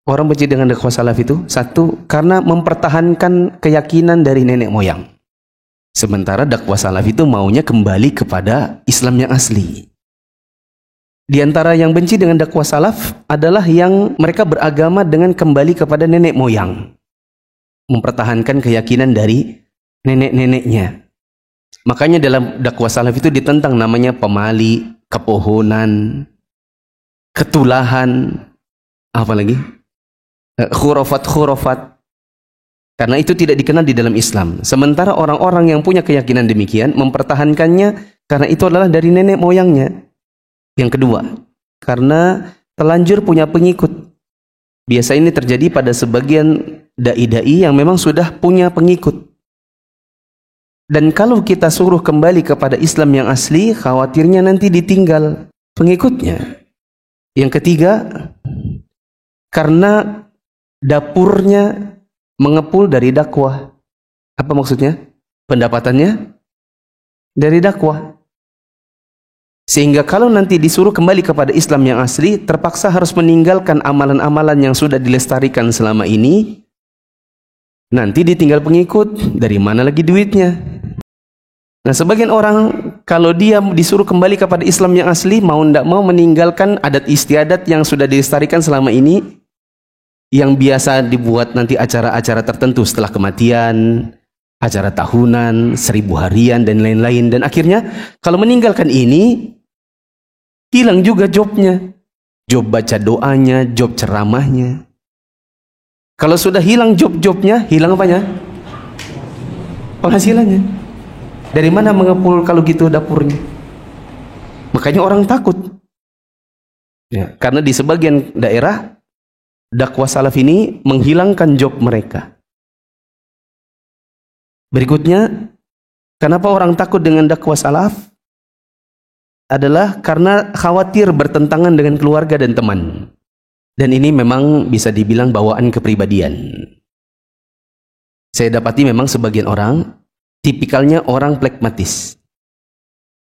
Orang benci dengan dakwah salaf itu, satu, karena mempertahankan keyakinan dari nenek moyang. Sementara dakwah salaf itu maunya kembali kepada Islam yang asli. Di antara yang benci dengan dakwah salaf adalah yang mereka beragama dengan kembali kepada nenek moyang. Mempertahankan keyakinan dari nenek-neneknya. Makanya dalam dakwah salaf itu ditentang namanya pemali, kepohonan, ketulahan, apa lagi? Khurafat. Karena itu tidak dikenal di dalam Islam. Sementara orang-orang yang punya keyakinan demikian mempertahankannya karena itu adalah dari nenek moyangnya. Yang kedua, karena telanjur punya pengikut. Biasa ini terjadi pada sebagian dai-dai yang memang sudah punya pengikut. Dan kalau kita suruh kembali kepada Islam yang asli, khawatirnya nanti ditinggal pengikutnya. Yang ketiga, karena dapurnya mengepul dari dakwah. Apa maksudnya? Pendapatannya dari dakwah. Sehingga kalau nanti disuruh kembali kepada Islam yang asli, terpaksa harus meninggalkan amalan-amalan yang sudah dilestarikan selama ini. Nanti ditinggal pengikut, dari mana lagi duitnya? Nah, sebagian orang kalau dia disuruh kembali kepada Islam yang asli, mau tidak mau meninggalkan adat istiadat yang sudah dilestarikan selama ini, yang biasa dibuat nanti acara-acara tertentu setelah kematian, acara tahunan, 1000 harian, dan lain-lain. Dan akhirnya kalau meninggalkan ini, hilang juga jobnya. Job baca doanya, job ceramahnya. Kalau sudah hilang job-jobnya, hilang apanya? Penghasilannya. Dari mana mengepul kalau gitu dapurnya? Makanya orang takut. Ya, karena di sebagian daerah, dakwah salaf ini menghilangkan job mereka. Berikutnya, kenapa orang takut dengan dakwah salaf? Adalah karena khawatir bertentangan dengan keluarga dan teman. Dan ini memang bisa dibilang bawaan kepribadian. Saya dapati memang sebagian orang, tipikalnya orang plekmatis.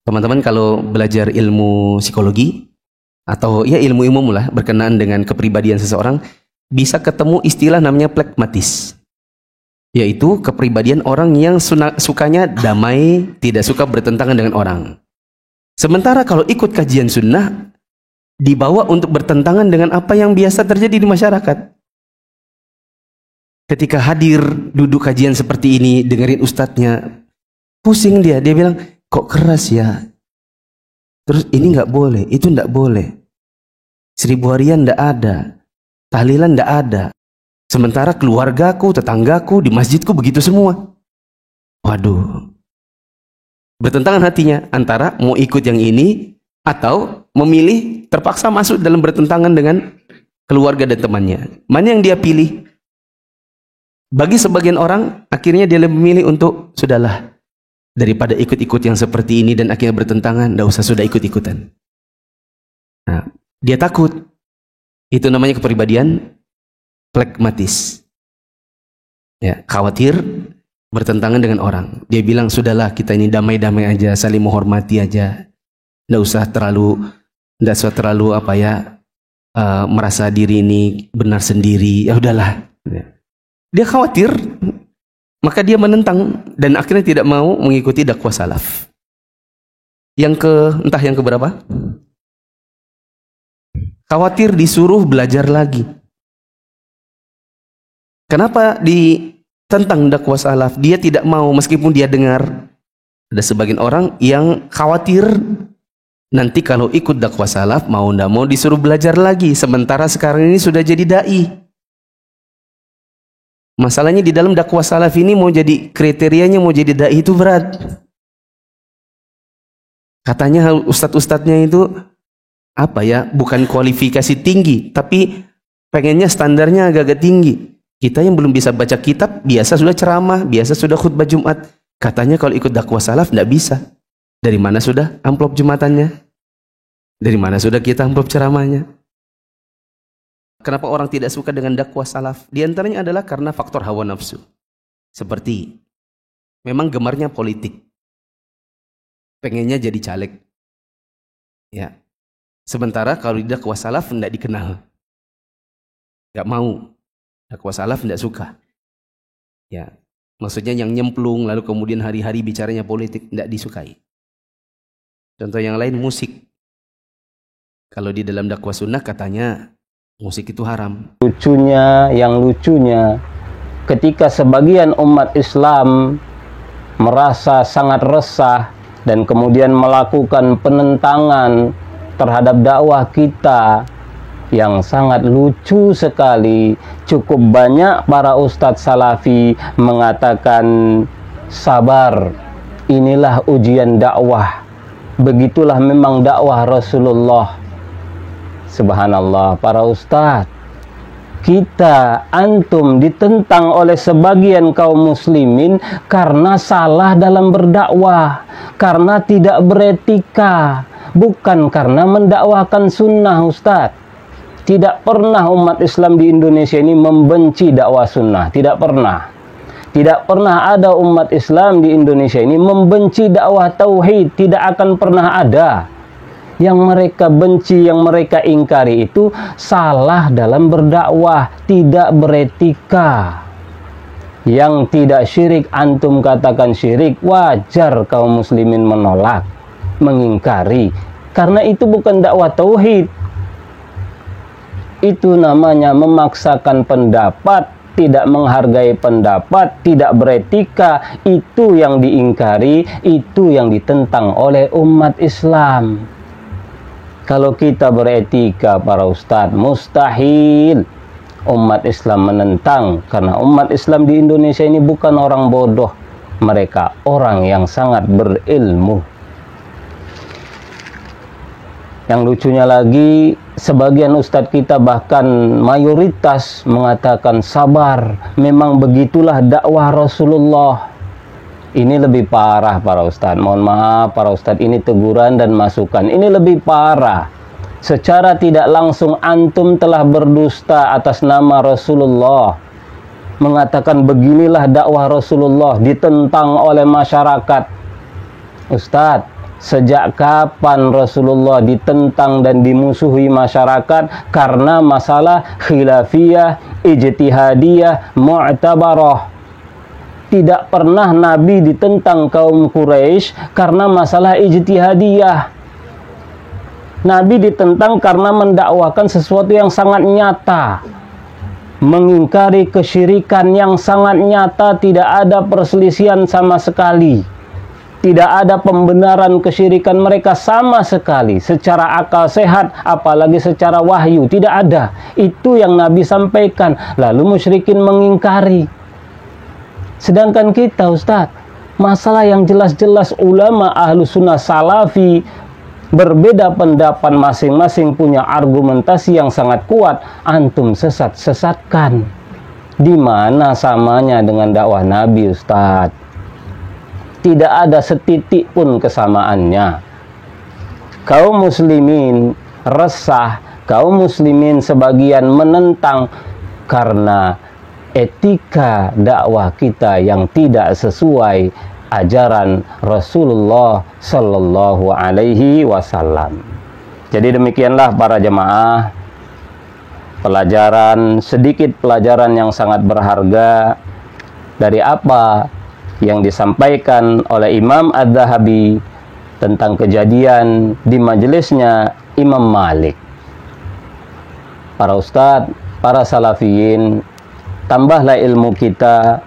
Teman-teman kalau belajar ilmu psikologi, atau ya ilmu umum lah berkenaan dengan kepribadian seseorang, bisa ketemu istilah namanya plekmatis, yaitu kepribadian orang yang sukanya damai, tidak suka bertentangan dengan orang. Sementara kalau ikut kajian sunnah, dibawa untuk bertentangan dengan apa yang biasa terjadi di masyarakat. Ketika hadir duduk kajian seperti ini, dengerin ustadznya, pusing dia bilang, kok keras ya? Terus ini nggak boleh, itu nggak boleh. 1000 harian nggak ada, tahlilan nggak ada. Sementara keluargaku, tetanggaku, di masjidku begitu semua. Waduh. Bertentangan hatinya antara mau ikut yang ini atau memilih terpaksa masuk dalam bertentangan dengan keluarga dan temannya. Mana yang dia pilih? Bagi sebagian orang, akhirnya dia lebih memilih untuk sudahlah. Daripada ikut-ikut yang seperti ini dan akhirnya bertentangan, tidak usah sudah ikut-ikutan. Nah, dia takut. Itu namanya kepribadian plekmatis. Ya, khawatir bertentangan dengan orang. Dia bilang, sudahlah kita ini damai-damai aja, saling menghormati aja. Tidak usah terlalu apa ya, merasa diri ini benar sendiri. Ya udahlah. Dia khawatir, maka dia menentang dan akhirnya tidak mau mengikuti dakwah salaf. Entah yang keberapa? Khawatir disuruh belajar lagi. Kenapa ditentang dakwah salaf? Dia tidak mau meskipun dia dengar. Ada sebagian orang yang khawatir nanti kalau ikut dakwah salaf mau tidak mau disuruh belajar lagi. Sementara sekarang ini sudah jadi dai. Masalahnya di dalam dakwah salaf ini mau jadi kriterianya mau jadi dai itu berat. Katanya ustadz-ustadznya itu apa ya, bukan kualifikasi tinggi, tapi pengennya standarnya agak-agak tinggi. Kita yang belum bisa baca kitab, biasa sudah ceramah, biasa sudah khutbah Jumat. Katanya kalau ikut dakwah salaf tidak bisa. Dari mana sudah amplop Jumatannya? Dari mana sudah kita amplop ceramahnya? Kenapa orang tidak suka dengan dakwah salaf? Di antaranya adalah karena faktor hawa nafsu. Seperti memang gemarnya politik. Pengennya jadi caleg. Ya. Sementara kalau di dakwah salaf tidak dikenal. nggak mau. Dakwah salaf tidak suka. Ya, maksudnya yang nyemplung lalu kemudian hari-hari bicaranya politik tidak disukai. Contoh yang lain musik. Kalau di dalam dakwah sunnah katanya musik itu haram. Yang lucunya ketika sebagian umat Islam merasa sangat resah dan kemudian melakukan penentangan terhadap dakwah kita yang sangat lucu sekali, cukup banyak para ustadz salafi mengatakan, sabar, inilah ujian dakwah, begitulah memang dakwah Rasulullah. Subhanallah, para ustadz, kita, antum ditentang oleh sebagian kaum muslimin karena salah dalam berdakwah, karena tidak beretika, bukan karena mendakwakan sunnah. Ustadz, tidak pernah umat Islam di Indonesia ini membenci dakwah sunnah, tidak pernah. Tidak pernah ada umat Islam di Indonesia ini membenci dakwah tauhid, tidak akan pernah ada. Yang mereka benci, yang mereka ingkari itu salah dalam berdakwah, tidak beretika. Yang tidak syirik, antum katakan syirik, wajar kaum muslimin menolak, mengingkari. Karena itu bukan dakwah tauhid. Itu namanya memaksakan pendapat, tidak menghargai pendapat, tidak beretika. Itu yang diingkari, itu yang ditentang oleh umat Islam. Kalau kita beretika, para ustadz, mustahil umat Islam menentang, karena umat Islam di Indonesia ini bukan orang bodoh, mereka orang yang sangat berilmu. Yang lucunya lagi, sebagian ustadz kita bahkan mayoritas mengatakan, sabar, memang begitulah dakwah Rasulullah. Ini lebih parah para ustadz. Mohon maaf para ustadz, ini teguran dan masukan. Ini lebih parah. Secara tidak langsung antum telah berdusta atas nama Rasulullah. Mengatakan beginilah dakwah Rasulullah, ditentang oleh masyarakat. Ustadz, sejak kapan Rasulullah ditentang dan dimusuhi masyarakat karena masalah khilafiyah, ijtihadiyah, mu'tabarah? Tidak pernah Nabi ditentang kaum Quraisy karena masalah ijtihadiyah. Nabi ditentang karena mendakwakan sesuatu yang sangat nyata, mengingkari kesyirikan yang sangat nyata, tidak ada perselisihan sama sekali, tidak ada pembenaran kesyirikan mereka sama sekali, secara akal sehat, apalagi secara wahyu, tidak ada. Itu yang Nabi sampaikan, lalu musyrikin mengingkari. Sedangkan kita, Ustadz, masalah yang jelas-jelas ulama ahlu sunnah salafi berbeda pendapat, masing-masing punya argumentasi yang sangat kuat, antum sesatkan. Di mana samanya dengan dakwah Nabi, Ustadz? Tidak ada setitik pun kesamaannya. Kaum muslimin resah, kaum muslimin sebagian menentang karena etika dakwah kita yang tidak sesuai ajaran Rasulullah Sallallahu Alaihi Wasallam. Jadi demikianlah para jemaah, sedikit pelajaran yang sangat berharga dari apa yang disampaikan oleh Imam Adz-Dzahabi tentang kejadian di majelisnya Imam Malik. Para ustadz, para salafiyin, tambahlah ilmu kita.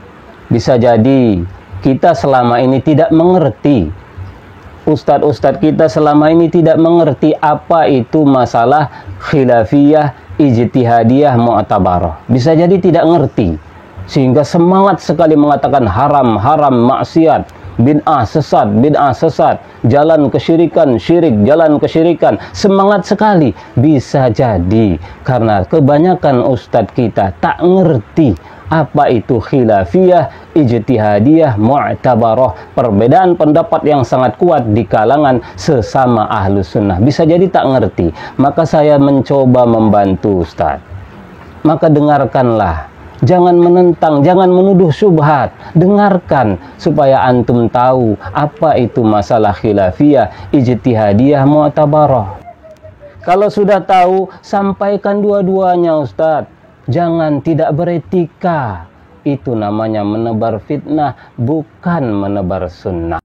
Bisa jadi kita selama ini tidak mengerti, ustadz-ustadz kita selama ini tidak mengerti apa itu masalah khilafiyah, ijtihadiyah, mu'tabarah. Bisa jadi tidak ngerti, sehingga semangat sekali mengatakan haram, haram, maksiat, bid'ah sesat, jalan kesyirikan, syirik, jalan kesyirikan. Semangat sekali. Bisa jadi karena kebanyakan ustadz kita tak ngerti apa itu khilafiyah, ijtihadiyah, mu'tabarah. Perbedaan pendapat yang sangat kuat di kalangan sesama ahlu sunnah. Bisa jadi tak ngerti. Maka saya mencoba membantu ustadz. Maka dengarkanlah. Jangan menentang, jangan menuduh syubhat. Dengarkan supaya antum tahu apa itu masalah khilafiyah, ijtihadiyah, mu'tabarah. Kalau sudah tahu, sampaikan dua-duanya, Ustadz. Jangan tidak beretika. Itu namanya menebar fitnah, bukan menebar sunnah.